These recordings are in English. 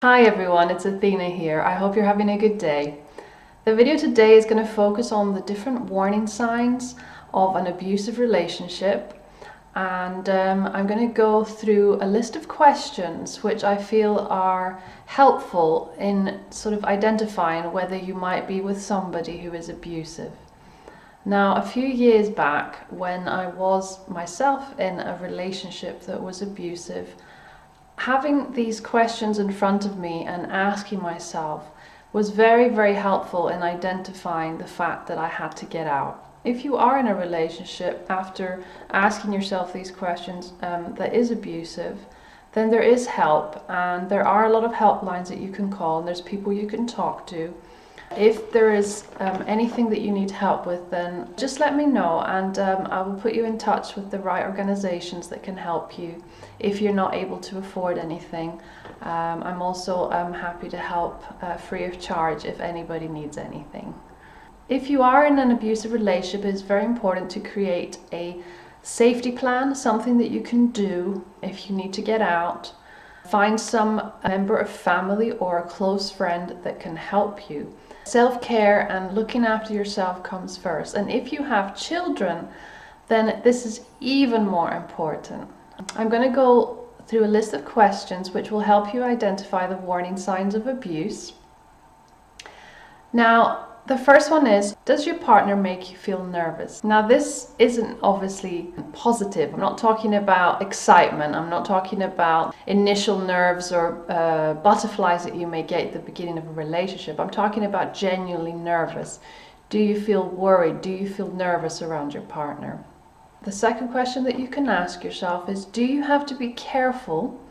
Hi everyone, it's Athena here. I hope you're having a good day. The video today is going to focus on the different warning signs of an abusive relationship, and I'm going to go through a list of questions which I feel are helpful in sort of identifying whether you might be with somebody who is abusive. Now, a few years back, when I was myself in a relationship that was abusive, having these questions in front of me and asking myself was very, very helpful in identifying the fact that I had to get out. If you are in a relationship after asking yourself these questions that is abusive, then there is help, and there are a lot of helplines that you can call, and there's people you can talk to. If there is anything that you need help with, then just let me know, and I will put you in touch with the right organizations that can help you if you're not able to afford anything. I'm also happy to help free of charge if anybody needs anything. If you are in an abusive relationship, it's very important to create a safety plan, something that you can do if you need to get out. Find some member of family or a close friend that can help you. Self-care and looking after yourself comes first. And if you have children, then this is even more important. I'm going to go through a list of questions which will help you identify the warning signs of abuse. Now, the first one is, does your partner make you feel nervous? Now, this isn't obviously positive. I'm not talking about excitement. I'm not talking about initial nerves or butterflies that you may get at the beginning of a relationship. I'm talking about genuinely nervous. Do you feel worried? Do you feel nervous around your partner? The second question that you can ask yourself is, do you have to be careful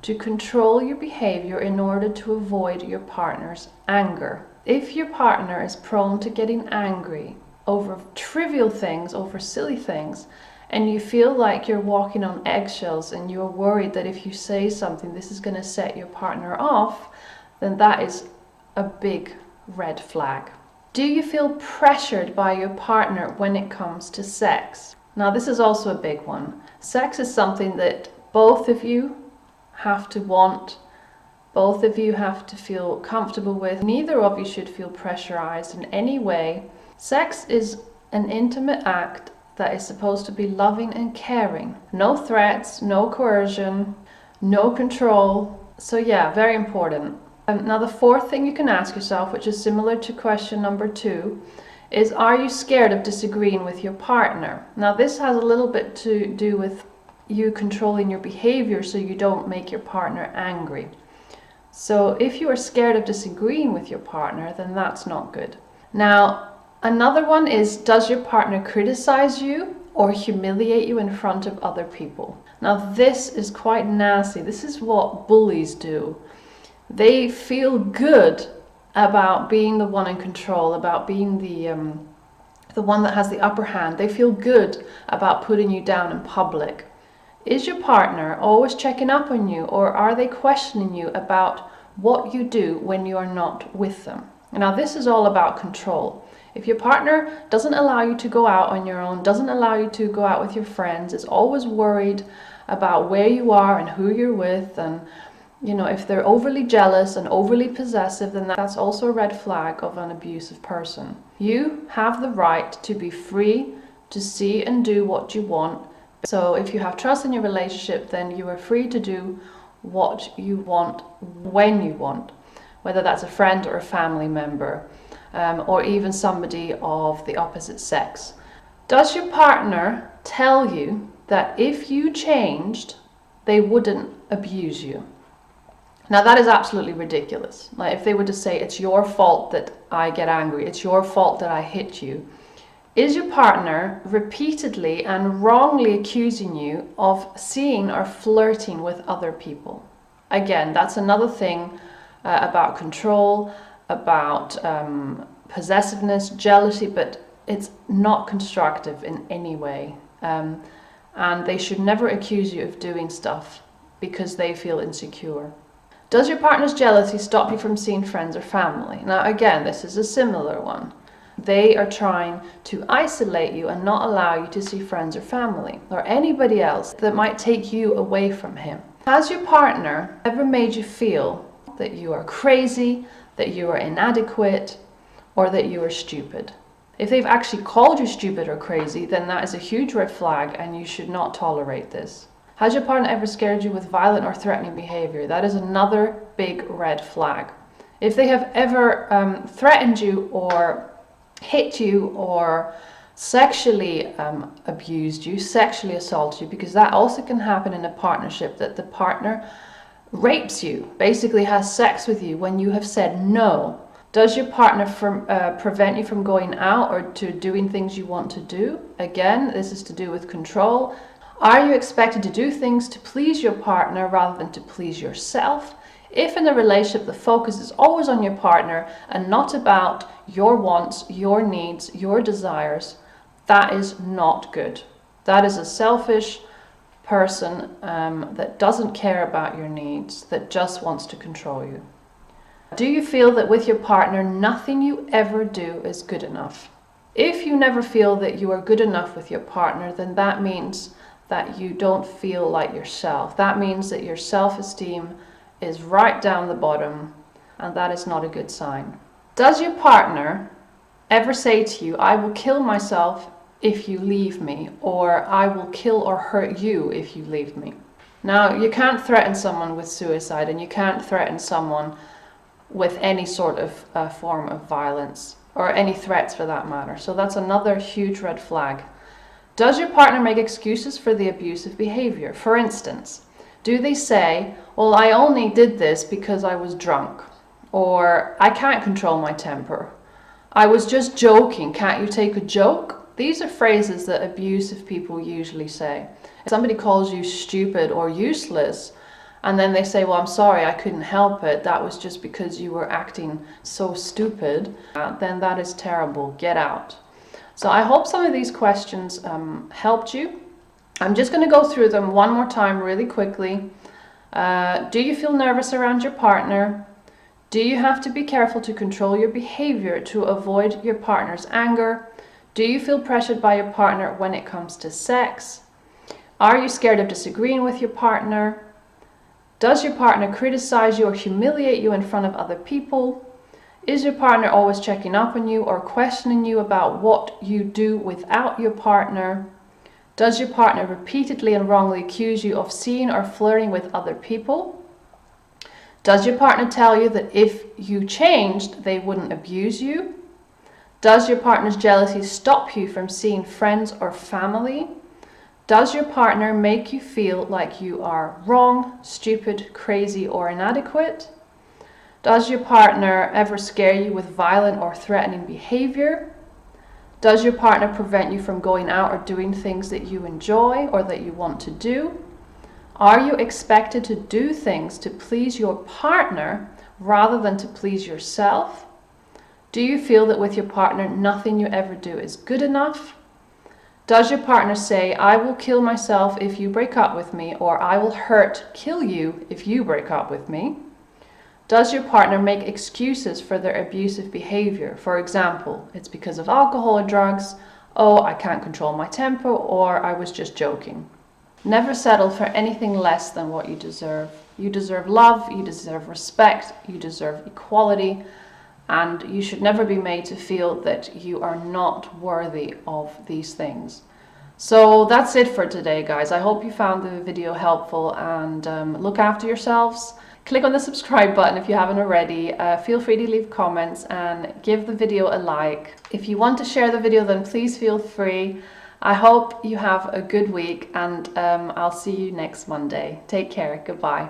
to control your behavior in order to avoid your partner's anger? If your partner is prone to getting angry over trivial things, over silly things, and you feel like you're walking on eggshells and you're worried that if you say something, this is going to set your partner off, then that is a big red flag. Do you feel pressured by your partner when it comes to sex? Now, this is also a big one. Sex is something that both of you have to want. Both of you have to feel comfortable with. Neither of you should feel pressurized in any way. Sex is an intimate act that is supposed to be loving and caring. No threats, no coercion, no control. So yeah, very important. Now the fourth thing you can ask yourself, which is similar to question number 2, is, are you scared of disagreeing with your partner? Now this has a little bit to do with you controlling your behavior so you don't make your partner angry. So if you are scared of disagreeing with your partner, then that's not good. Now, another one is, does your partner criticize you or humiliate you in front of other people? Now, this is quite nasty. This is what bullies do. They feel good about being the one in control, about being the one that has the upper hand. They feel good about putting you down in public. Is your partner always checking up on you, or are they questioning you about what you do when you are not with them? Now, this is all about control. If your partner doesn't allow you to go out on your own, doesn't allow you to go out with your friends, is always worried about where you are and who you're with, and if they're overly jealous and overly possessive, then that's also a red flag of an abusive person. You have the right to be free to see and do what you want. So if you have trust in your relationship, then you are free to do what you want when you want, whether that's a friend or a family member, or even somebody of the opposite sex. Does your partner tell you that if you changed, they wouldn't abuse you? Now that is absolutely ridiculous. Like, if they were to say, it's your fault that I get angry, it's your fault that I hit you. Is your partner repeatedly and wrongly accusing you of seeing or flirting with other people? Again, that's another thing about control, about possessiveness, jealousy, but it's not constructive in any way. And they should never accuse you of doing stuff because they feel insecure. Does your partner's jealousy stop you from seeing friends or family? Now again, this is a similar one. They are trying to isolate you and not allow you to see friends or family or anybody else that might take you away from him. Has your partner ever made you feel that you are crazy, that you are inadequate, or that you are stupid. If they've actually called you stupid or crazy, then that is a huge red flag and you should not tolerate this. Has your partner ever scared you with violent or threatening behavior? That is another big red flag. If they have ever threatened you or hit you or sexually abused you, sexually assaulted you, because that also can happen in a partnership, that the partner rapes you, basically has sex with you when you have said no. Does your partner prevent you from going out or to doing things you want to do? Again, this is to do with control. Are you expected to do things to please your partner rather than to please yourself? If in a relationship the focus is always on your partner and not about your wants, your needs, your desires, that is not good. That is a selfish person that doesn't care about your needs, that just wants to control you. Do you feel that with your partner nothing you ever do is good enough? If you never feel that you are good enough with your partner, then that means that you don't feel like yourself. That means that your self-esteem is right down the bottom, and that is not a good sign. Does your partner ever say to you, "I will kill myself if you leave me," or "I will kill or hurt you if you leave me"? Now, you can't threaten someone with suicide, and you can't threaten someone with any sort of form of violence, or any threats for that matter. So that's another huge red flag. Does your partner make excuses for the abusive behavior? For instance, do they say, "Well, I only did this because I was drunk," or "I can't control my temper," "I was just joking, can't you take a joke?" These are phrases that abusive people usually say. If somebody calls you stupid or useless, and then they say, "Well, I'm sorry, I couldn't help it, that was just because you were acting so stupid," then that is terrible. Get out. So I hope some of these questions helped you. I'm just going to go through them one more time really quickly. Do you feel nervous around your partner? Do you have to be careful to control your behavior to avoid your partner's anger? Do you feel pressured by your partner when it comes to sex? Are you scared of disagreeing with your partner? Does your partner criticize you or humiliate you in front of other people? Is your partner always checking up on you or questioning you about what you do without your partner? Does your partner repeatedly and wrongly accuse you of seeing or flirting with other people? Does your partner tell you that if you changed, they wouldn't abuse you? Does your partner's jealousy stop you from seeing friends or family? Does your partner make you feel like you are wrong, stupid, crazy, or inadequate? Does your partner ever scare you with violent or threatening behavior? Does your partner prevent you from going out or doing things that you enjoy or that you want to do? Are you expected to do things to please your partner rather than to please yourself? Do you feel that with your partner nothing you ever do is good enough? Does your partner say, "I will kill myself if you break up with me," or "I will kill you if you break up with me"? Does your partner make excuses for their abusive behavior? For example, "It's because of alcohol or drugs," "Oh, I can't control my temper," or "I was just joking." Never settle for anything less than what you deserve. You deserve love, you deserve respect, you deserve equality, and you should never be made to feel that you are not worthy of these things. So that's it for today, guys. I hope you found the video helpful, and look after yourselves. Click on the subscribe button if you haven't already. Feel free to leave comments and give the video a like. If you want to share the video, then please feel free. I hope you have a good week, and I'll see you next Monday. Take care. Goodbye.